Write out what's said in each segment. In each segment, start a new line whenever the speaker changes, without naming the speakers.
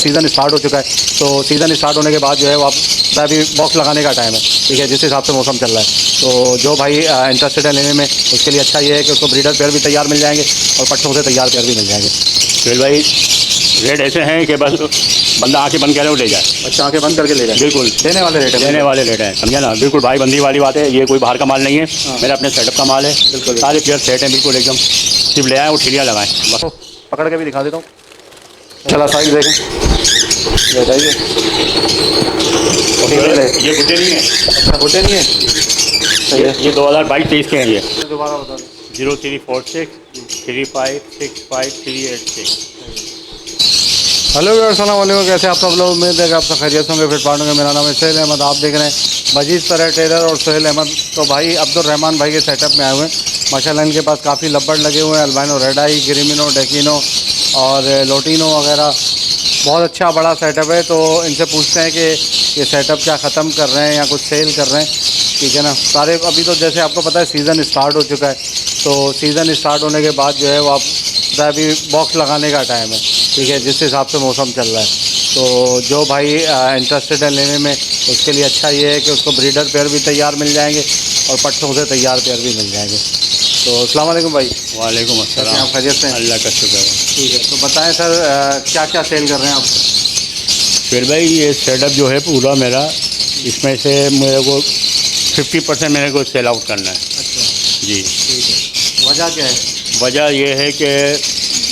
Season start हो चुका है, तो सीज़न स्टार्ट होने के बाद जो है वो आप अभी बॉक्स लगाने का टाइम है, ठीक है, जिस हिसाब से मौसम चल रहा है। तो जो भाई इंटरेस्टेड है लेने में, उसके लिए अच्छा ये है कि उसको ब्रीडर पेयर भी तैयार मिल जाएंगे और पट्टों से तैयार पेयर भी मिल जाएंगे।
फिर भाई रेट ऐसे हैं कि बस बंदा आके बंद करे वो ले जाए।
अच्छा, आके बंद करके ले जाए,
बिल्कुल
देने वाले रेट है,
देने वाले रेट है, समझा ना, बिल्कुल भाई बंदी वाली बात है। ये कोई बाहर का माल नहीं है, मेरा अपने सेटअप का माल है।
बिल्कुल
सारे पेयर सेट हैं बिल्कुल एकदम, सिर्फ ले आए और ठिलिया लगाएं बस।
पकड़ के भी दिखा देता हूँ। चला साइज देखें, ये बताइए।
ये गुड्डे नहीं है।
अच्छा, होते नहीं है, सही है।
ये 2022-23 के हैं। ये
दोबारा बता दें।
0346356538
हेलो व्यूअर्स, अस्सलाम वालेकुम। कैसे आप सब लोग? उम्मीद है कि आप सब खैरियत होंगे, फिर पार्टनर। मेरा नाम है सोहेल अहमद, आप देख रहे हैं बजीज़ तरह टेलर और सोहेल अहमद। तो भाई अब्दुलरहमान भाई के सेटअप में आए हुए हैं माशाल्लाह। इनके पास काफ़ी लब्बड़ लगे हुए हैं, अल्बाइनो, रेड आई, ग्रीमिनो, डेकिनो और लोटिनो वगैरह। बहुत अच्छा बड़ा सेटअप है। तो इनसे पूछते हैं कि ये सेटअप क्या ख़त्म कर रहे हैं या कुछ सेल कर रहे हैं, ठीक है ना। सारे अभी तो जैसे आपको पता है सीज़न स्टार्ट हो चुका है, तो सीज़न स्टार्ट होने के बाद जो है वो आप अभी बॉक्स लगाने का टाइम है, ठीक है, जिस हिसाब से मौसम चल रहा है। तो जो भाई इंटरेस्टेड है लेने में, उसके लिए अच्छा ये है कि उसको ब्रीडर पेयर भी तैयार मिल जाएंगे और पट्टों से तैयार पेयर भी मिल जाएंगे। तो अस्सलाम वालेकुम भाई।
वालेकुम अस्सलाम।
आप खैरियत से हैं?
अल्लाह का शुक्र है।
ठीक है, तो बताएं सर क्या क्या सेल कर रहे हैं आप?
फिर भाई ये सेटअप जो है पूरा मेरा, इसमें से मेरे को 50% मेरे को सेल आउट करना है।
अच्छा,
जी।
ठीक है। वजह क्या है?
वजह ये है कि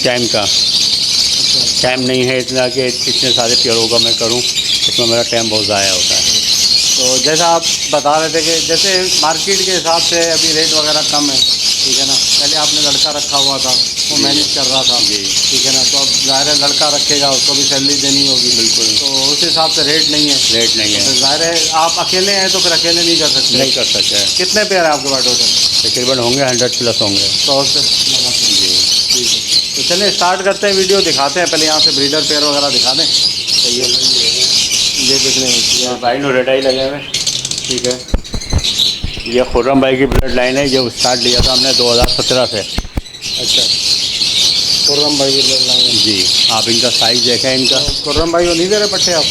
टाइम का,
अच्छा,
टाइम नहीं है इतना कि इतने सारे पेयरों का मैं करूं, इसमें मेरा टाइम बहुत ज़ाया होता है।
तो जैसा आप बता रहे थे कि जैसे मार्केट के हिसाब से अभी रेट वगैरह कम है, ठीक है ना। पहले आपने लड़का रखा हुआ था, वो मैनेज कर रहा था,
जी।
ठीक है ना। तो अब ज़ाहिर है लड़का रखेगा, उसको भी सैलरी देनी होगी,
बिल्कुल।
तो उस हिसाब से रेट नहीं है।
रेट नहीं है,
तो ज़ाहिर है आप अकेले हैं तो फिर अकेले नहीं कर सकते।
नहीं कर सकते हैं।
कितने पेयर है आपके पास टोटल?
तकरीबन होंगे 100+ होंगे।
100 से लगा के।
जी।
ठीक है, तो चलिए स्टार्ट करते हैं, वीडियो दिखाते हैं। पहले यहाँ से ब्रीडर पेयर वगैरह दिखा दें। सही है, ये देखने में
भाई नो रेड आई लगे हुए,
ठीक है।
ये खुर्रम भाई की ब्लड लाइन है, जो स्टार्ट लिया था हमने 2017 से।
अच्छा, खुर्रम भाई की ब्लड लाइन है।
जी। आप इनका साइज़ देखें इनका।
खुर्रम भाई को नहीं दे रहे पट्टे आप?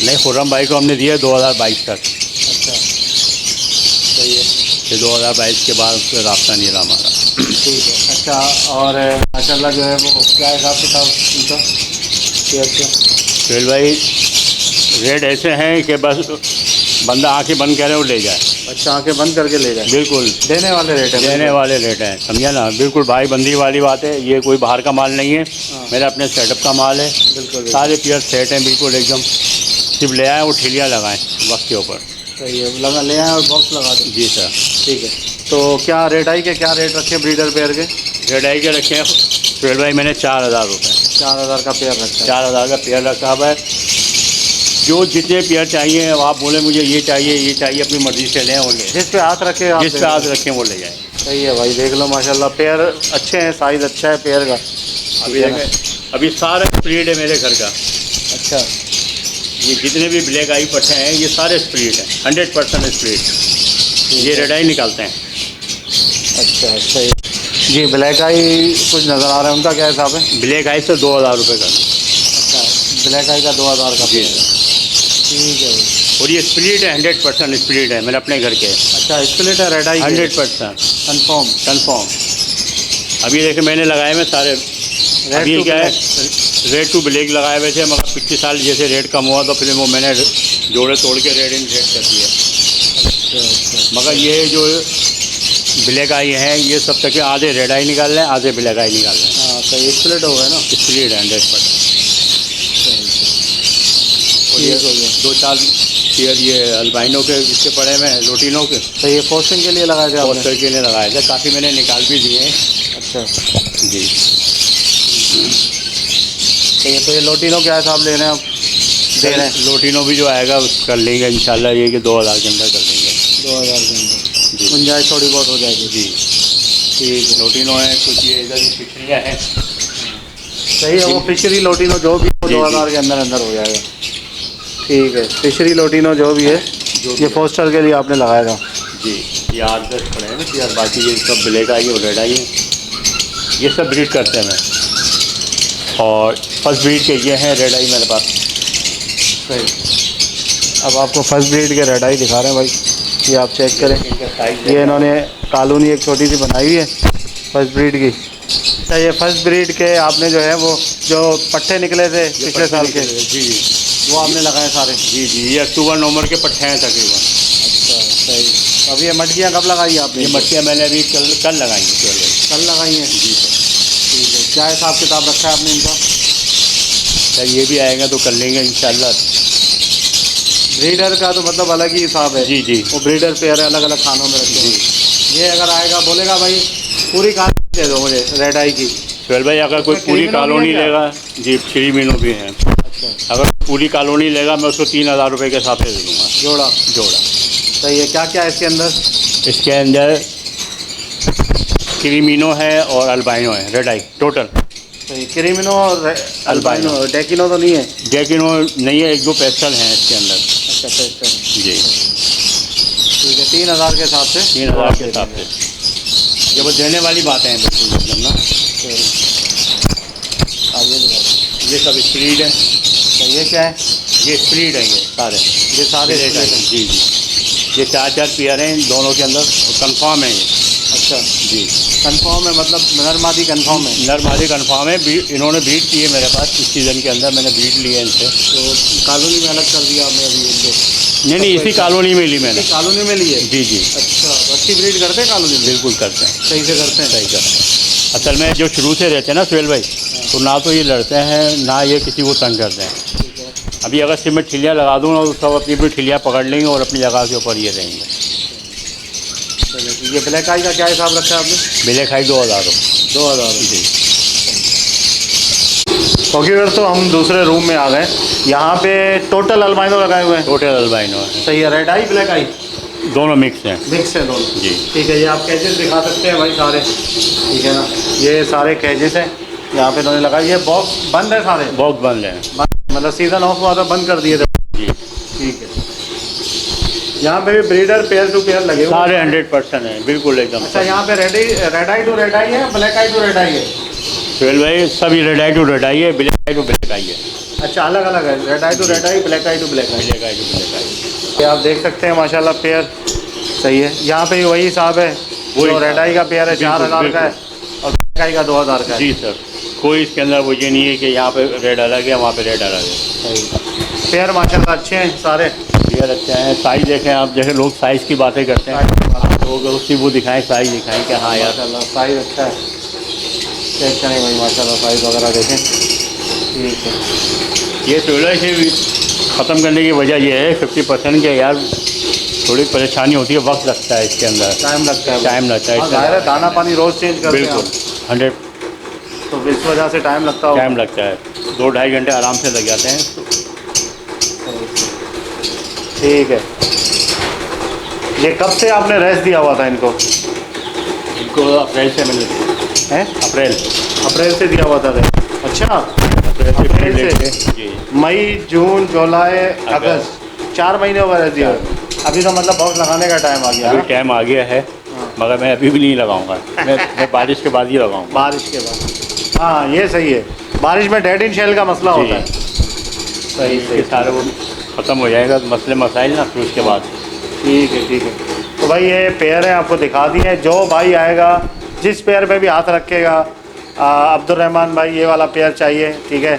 नहीं, खुर्रम भाई को हमने दिया 2022 तक।
अच्छा, सही है,
फिर 2022 के बाद उससे रास्ता नहीं रहा हमारा।
ठीक है। अच्छा, और माशाल्लाह जो है वो क्या हिसाब किताब इनका शेयर का?
फिर भाई रेट ऐसे हैं कि बस बंदा आके बंद करे और ले जाए।
अच्छा, आंखें बंद करके ले जाए,
बिल्कुल
देने वाले रेट है,
देने वाले रेट हैं, समझा ना, बिल्कुल भाई बंदी वाली बात है। ये कोई बाहर का माल नहीं है,
हाँ।
मेरा अपने सेटअप का माल है।
बिल्कुल
सारे पेयर सेट हैं बिल्कुल एकदम, सिर्फ ले आएँ और ठिलिया लगाएं वक्त के ऊपर।
सही है, लगा ले आए और बॉक्स लगा दें।
जी सर।
ठीक है, तो क्या रेट आई के क्या रेट रखे ब्रीडर पेयर के?
रेट आई के रखे हैं फिर भाई मैंने 4000 रुपये,
4000 का पेयर रखा है।
4000 का पेयर रखा हुआ है। जो जितने पेयर चाहिए अब आप बोले मुझे ये चाहिए ये चाहिए, अपनी मर्ज़ी से लें और ले,
जिस पे हाथ रखे आप
जिस पे हाथ रखें वो ले जाएँ।
सही है भाई, देख लो माशाल्लाह पेयर अच्छे हैं, साइज़ अच्छा है पेयर का।
अभी देखें, अभी सारा स्प्रीड है मेरे घर का।
अच्छा,
ये जितने भी ब्लैक आई पट्टे हैं ये सारे स्प्रीड हैं, 100% स्प्रीड। ये रेड आई निकालते हैं।
अच्छा, सही जी। ब्लैक आई कुछ नज़र आ रहा है, उनका क्या हिसाब है?
ब्लैक आई से 2000 रुपये का।
अच्छा, ब्लैक आई का 2000 का
जी।
पेयर है। ठीक है भाई।
और ये स्प्रीड है, 100% स्प्रीड है मेरे अपने घर के।
अच्छा, स्प्लिट है रेड आई
100%
कंफर्म।
कन्फर्म। अभी देखे मैंने लगाए हुए सारे। अभी
to
क्या है,
black।
रेड टू ब्लैक लगाए हुए थे, मगर पिछले साल जैसे रेट कम हुआ तो फिर वो मैंने जोड़े तोड़ के रेड इन रेड कर दिया।
अच्छा,
मगर ये जो ब्लैक आई हैं ये सब तक आधे रेड आई निकाल रहे हैं, आधे ब्लैक आई निकाल रहे हैं।
हाँ, तो ये स्प्लिट हो गया ना।
स्प्रीड है 100%। और ये
ठीक हो गया।
2-4 पेयर ये अल्बाइनो के इसके पड़े हुए हैं, लोटिनो के,
तो ये पोस्टिंग के लिए लगाया था आपने?
पोस्टर के लिए लगाए थे, काफ़ी मैंने निकाल भी दिए हैं।
अच्छा,
जी।
तो ये लोटिनो क्या हिसाब ले रहे हैं आप? दे रहे हैं
लोटिनो भी जो आएगा उस कर लेंगे इंशाल्लाह, ये कि 2000 के अंदर कर देंगे।
2000 के अंदर
जी।
गुंजाइश थोड़ी बहुत हो जाएगी।
जी।
ठीक है,
लोटिनो है कुछ, ये इधर की फिशरियाँ हैं।
सही है। वो फिशरी लोटिनो जो भी हो
जी,
2000 के अंदर अंदर हो जाएगा। ठीक है, फिशरी लोटिनो जो भी है ये पोस्टर के लिए आपने लगाया था।
जी। ये 8-10 पड़े हैं ना यार, बाकी ये सब ब्लैक आई और रेड आई है, ये सब ब्रीड करते हैं मैं। और फर्स्ट ब्रीड के ये हैं रेड आई मेरे पास।
सही। अब आपको फर्स्ट ब्रीड के रेड आई दिखा रहे हैं भाई, ये आप चेक करें।
इनका साइज
ये इन्होंने कॉलोनी एक छोटी सी बनाई हुई है फर्स्ट ब्रीड की। अच्छा, ये फर्स्ट ब्रीड के आपने जो है वो जो पट्टे निकले थे पिछले साल के,
जी
वो आपने लगाए सारे?
जी जी, ये अक्टूबर नवंबर के पट्टे हैं तकरीबन।
अच्छा सही। अब ये मटकियाँ कब लगाई आपने?
ये मछलियाँ मैंने अभी कल लगाई हैं।
कल लगाई हैं?
जी सर।
ठीक है। क्या हिसाब किताब रखा है आपने इनका?
सर ये भी आएगा तो कर लेंगे इंशाल्लाह।
ब्रीडर का तो मतलब अलग ही हिसाब है।
जी जी।
वो ब्रीडर पेयर है, अलग अलग खानों में रखे हैं। ये अगर आएगा बोलेगा भाई पूरी कहानी दे दो मुझे रेड आई की।
सुहेल भाई अगर कोई
उसमें
पूरी
क्रीमिनो भी
कॉलोनी
है क्या?
लेगा, जी फ्री मीनू भी हैं।
अच्छा,
अगर पूरी कॉलोनी लेगा मैं उसको 3000 रुपये के हिसाब से दे दूँगा
जोड़ा?
जोड़ा।
सही है। क्या क्या है इसके अंदर?
इसके अंदर क्रीमिनो है और अल्बाइनो है, रेड आई टोटल।
सही। क्रीमिनो और अल्बाइनो, डेकिनो तो नहीं है?
डेकिनो नहीं है, एक दो पेस्टल हैं इसके अंदर।
अच्छा पेस्टल।
जी
ठीक है। 3000 के हिसाब से?
3000 के हिसाब से। ये वो देने वाली बातें हैं बिल्कुल मतलब ना।
आगे दिखाओ।
ये सब स्प्रीड है।
तो ये क्या है?
ये स्प्रीड है, ये सारे
रेड आई?
जी जी। ये 4 पेयर हैं इन दोनों के अंदर, कंफर्म है ये।
अच्छा,
जी
कंफर्म है, मतलब नर मादी कंफर्म है?
नर मादी कंफर्म है। इन्होंने ब्रीड की है मेरे पास, इस सीज़न के अंदर मैंने ब्रीड ली है इनसे।
तो कॉलोनी में अलग कर दिया आपने अभी इनको?
नहीं इसी कॉलोनी में ली मैंने।
कॉलोनी में ली है?
जी जी
अच्छा, तो अच्छी ब्रीड करते हैं कॉलोनी में?
बिल्कुल करते हैं,
सही से करते हैं?
सही करते हैं। असल में जो शुरू से रहते हैं ना सुहेल भाई, तो ना तो ये लड़ते हैं ना ये किसी को तंग करते हैं।
ठीक है।
अभी अगर सिर में ठिलियाँ लगा दूँ ना तो सब अपनी अपनी ठिलियाँ पकड़ लेंगे और अपनी जगह के ऊपर ये रहेंगे।
चलिए, ये ब्लैक आई का क्या हिसाब रखा है आपने?
बिले खाई 2000
2000
जी।
ओके फिर तो हम दूसरे रूम में आ गए। यहाँ पे टोटल अल्बाइनो लगाए हुए हैं?
टोटल अल्बाइनो है।
सही है। रेड आई ब्लैक आई
दोनों मिक्स हैं।
मिक्स है दोनों?
जी।
ठीक है। ये आप कैजेस दिखा सकते हैं भाई सारे, ठीक है ना? ये सारे कैजेस हैं यहाँ पे इन्होंने लगाई। ये बॉक्स बंद है सारे?
बहुत बंद हैं।
मतलब सीज़न ऑफ हुआ था बंद कर दिए थे?
जी
ठीक है। यहाँ पे भी ब्रीडर पेयर टू पेयर लगे हुए
सारे 100% हैं, बिल्कुल एकदम।
अच्छा, यहाँ पे red eye to red eye है, black eye to red eye है?
सुहेल भाई सभी red eye to red eye है, black eye to black eye है।
अच्छा, अलग अलग है? Red eye to red eye, black eye to black eye?
Black eye to black eye.
ये आप देख सकते हैं माशाल्लाह पेयर सही है। यहाँ पे भी वही हिसाब है, वो रेड आई का पेयर है 4000 का है और ब्लैक आई का 2000 का है?
जी सर, कोई इसके अंदर वो ये नहीं है कि यहाँ पे रेड अलग है वहाँ पे रेड अलग है।
सही। पेयर माशाल्लाह अच्छे हैं सारे?
पेयर अच्छे हैं। साइज़ देखें आप, जैसे लोग साइज़ की बातें करते हैं तो उसकी वो दिखाएं, साइज़ दिखाएं कि हाँ यार
माशाल्लाह साइज़ अच्छा है। चेक करें भाई माशाल्लाह साइज़ वगैरह देखें। ठीक है।
ये सोलह से ख़त्म करने की वजह यह है 50% के यार थोड़ी परेशानी होती है, वक्त लगता है इसके अंदर,
टाइम लगता है?
टाइम लगता है।
हाँ, ज़ाहिर है दाना पानी रोज़ चेंज करते हैं
बिल्कुल
आप,
100
तो इस वजह से टाइम लगता होगा?
टाइम लगता है, 2-2.5 घंटे आराम से लग जाते हैं।
ठीक है। ये कब से आपने रेस्ट दिया हुआ था इनको?
इनको अप्रैल से मिल
हैं?
अप्रैल
से दिया हुआ था रेस्ट? अच्छा, अप्रैल से?
जी।
मई जून जुलाई अगस्त 4 महीने हो गए रेस्ट दिया। अभी तो मतलब बॉक्स लगाने का टाइम आ गया
अभी
है?
टाइम आ गया है, मगर मैं अभी भी नहीं लगाऊंगा। मैं बारिश के बाद ही लगाऊंगा।
बारिश के बाद? हाँ ये सही है, बारिश में डेड इन शेल का मसला होता है। सही
ये सारे वो ख़त्म हो जाएगा मसले मसाइल ना, फिर उसके बाद।
ठीक है ठीक है। तो भाई ये पेयर है आपको दिखा दिए। जो भाई आएगा जिस पेयर पे भी हाथ रखेगा, अब्दुलरहमान भाई ये वाला पेयर चाहिए, ठीक है,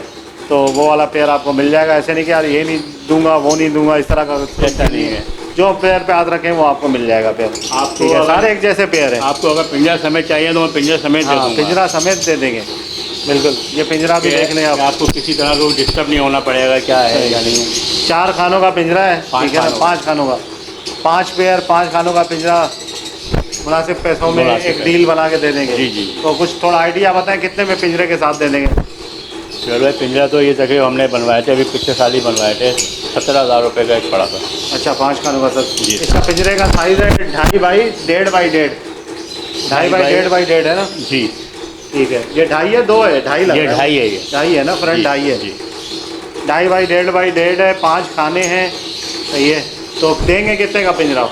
तो वो वाला पेयर आपको मिल जाएगा। ऐसे नहीं कि यार ये नहीं दूंगा वो नहीं दूंगा, इस तरह का
ऐसा नहीं है।
जो पेयर पे हाथ रखें वो आपको मिल जाएगा पेयर।
आपको
ठीक है, सारे एक जैसे पेयर है।
आपको अगर पिंजरा समेत चाहिए तो मैं पिंजरा समेत दे
हाँ,
दूंगा।
पिंजरा समेत दे देंगे, बिल्कुल। ये पिंजरा भी देख लें आप।
आपको किसी तरह को डिस्टर्ब नहीं होना पड़ेगा क्या है या नहीं है।
4 खानों का पिंजरा है, ठीक है ना? 5 खानों का, 5 पेयर 5 खानों का पिंजरा मुनासिब पैसों में एक डील बना के दे देंगे।
जी जी।
तो कुछ थोड़ा आइडिया बताएं कितने में पिंजरे के साथ दे देंगे?
चलो भाई पिंजरा तो ये तकरीब हमने बनवाए थे, अभी पिछले साल ही बनवाए थे, 17,000 रुपये का एक पड़ा था।
अच्छा, 5 खानों का सर?
जी।
इसका पिंजरे का साइज़ है 2.5 बाई 1.5 बाई 1.5, 2.5 बाई 1.5 बाई 1.5 है ना?
जी
ठीक है। ये 2.5 है 2 है? 2.5 लग
ये
रहा है।
2.5 है, ये
2.5 है ना, फ्रंट 2.5 है।
जी
2.5 बाई 1.5 बाई 1.5 है, 5 खाने हैं, सही है। तो देंगे कितने का पिंजरा?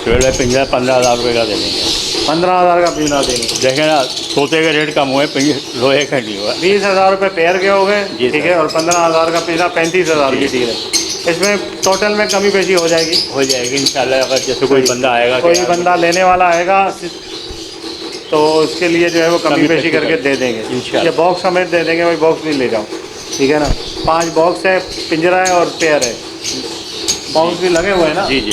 चलो भाई पिंजरा 15,000 रुपये का दे देंगे।
15,000 का पीना देंगे।
देखें ना, तोते का रेट कम हुए, लोहे का नहीं हुआ।
20,000 रुपये पेयर के हो गए,
जी
ठीक
सर।
है, और 15,000 का पीना 35,000 की
जी।
डील है। इसमें टोटल में कमी पेशी हो जाएगी।
हो जाएगी इंशाल्लाह। अगर जैसे कोई बंदा आएगा,
कोई बंदा लेने वाला आएगा तो उसके लिए जो है वो कमी पेशी करके दे देंगे।
इंशाल्लाह।
ये बॉक्स समेत दे देंगे, वही बॉक्स भी ले जाओ, ठीक है ना। 5 बॉक्स है, पिंजरा है और पेयर है, बॉक्स भी लगे हुए हैं ना।
जी जी।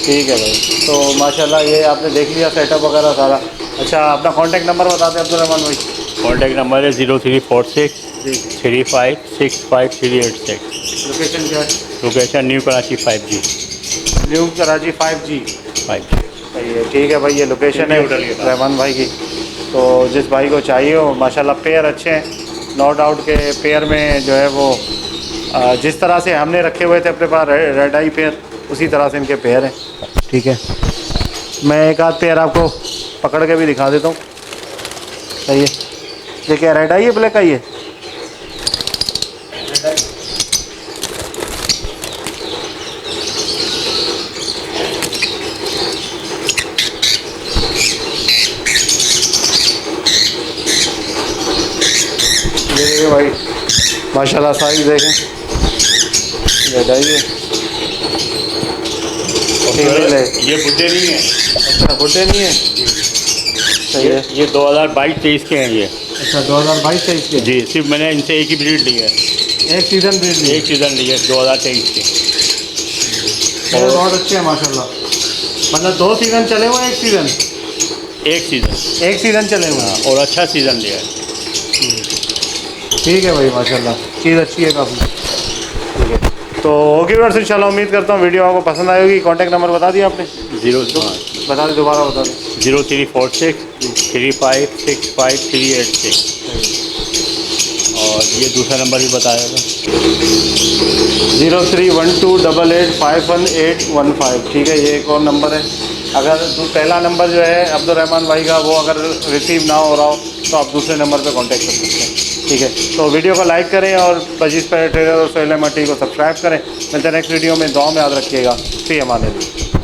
ठीक है भाई, तो माशाल्लाह ये आपने देख लिया सेटअप वगैरह सारा। अच्छा, अपना कॉन्टैक्ट नंबर बता दें अब्दुल रहमान भाई।
कॉन्टैक्ट नंबर है 0346
जी।
3565
लोकेशन क्या है?
Location new Karachi 5G।
New Karachi 5G।
5G।
सही है, ठीक है भाई, ये लोकेशन है रहमान भाई की। तो जिस भाई को चाहिए हो, माशाल्लाह पेयर अच्छे हैं, नो डाउट के पेयर में जो है वो जिस तरह से हमने रखे हुए थे अपने पास रेड आई पेयर, उसी तरह से इनके पेयर हैं, ठीक है। मैं एक आध पेयर आपको पकड़ के भी दिखा देता हूँ। सही है, ये क्या रेड आई है, ब्लैक आई है? ये देखिए भाई, माशाल्लाह साइज देखें, रेड आई है, फीमेल है।
ये बुड्ढे नहीं है।
अच्छा, बुड्ढे नहीं है, सही है।
ये 2022-23 के हैं ये।
अच्छा, 2022-23 के।
जी, सिर्फ मैंने इनसे एक ही ब्रीड ली है।
एक सीज़न ब्रीड ली,
एक सीज़न ली है 2023 के।
और बहुत अच्छे हैं माशाल्लाह। मतलब 2 सीज़न चले हुए हैं, एक सीज़न एक सीज़न चले हुए हैं।
और अच्छा सीज़न लिया है।
ठीक है भाई, माशाल्लाह चीज़ अच्छी है काफ़ी, ठीक है। तो ओके व्यूअर्स, इंशाल्लाह उम्मीद करता हूँ वीडियो आपको पसंद आई होगी। कॉन्टैक्ट नंबर बता दिया आपने? बता दें, दोबारा बता दें।
0346 3565 और ये दूसरा नंबर भी बताया था
0312885115, ठीक है। ये एक और नंबर है। अगर पहला नंबर जो है अब्दुल रहमान भाई का, वो अगर रिसीव ना हो रहा हो तो आप दूसरे नंबर पे कांटेक्ट कर सकते हैं, ठीक है। तो वीडियो को लाइक करें और बजीज़ पैरेट ट्रेडर और सोहेल अहमद टी को सब्सक्राइब करें। मिलते हैं नेक्स्ट वीडियो में। दुआ में याद रखिएगा। फी अमान अल्लाह।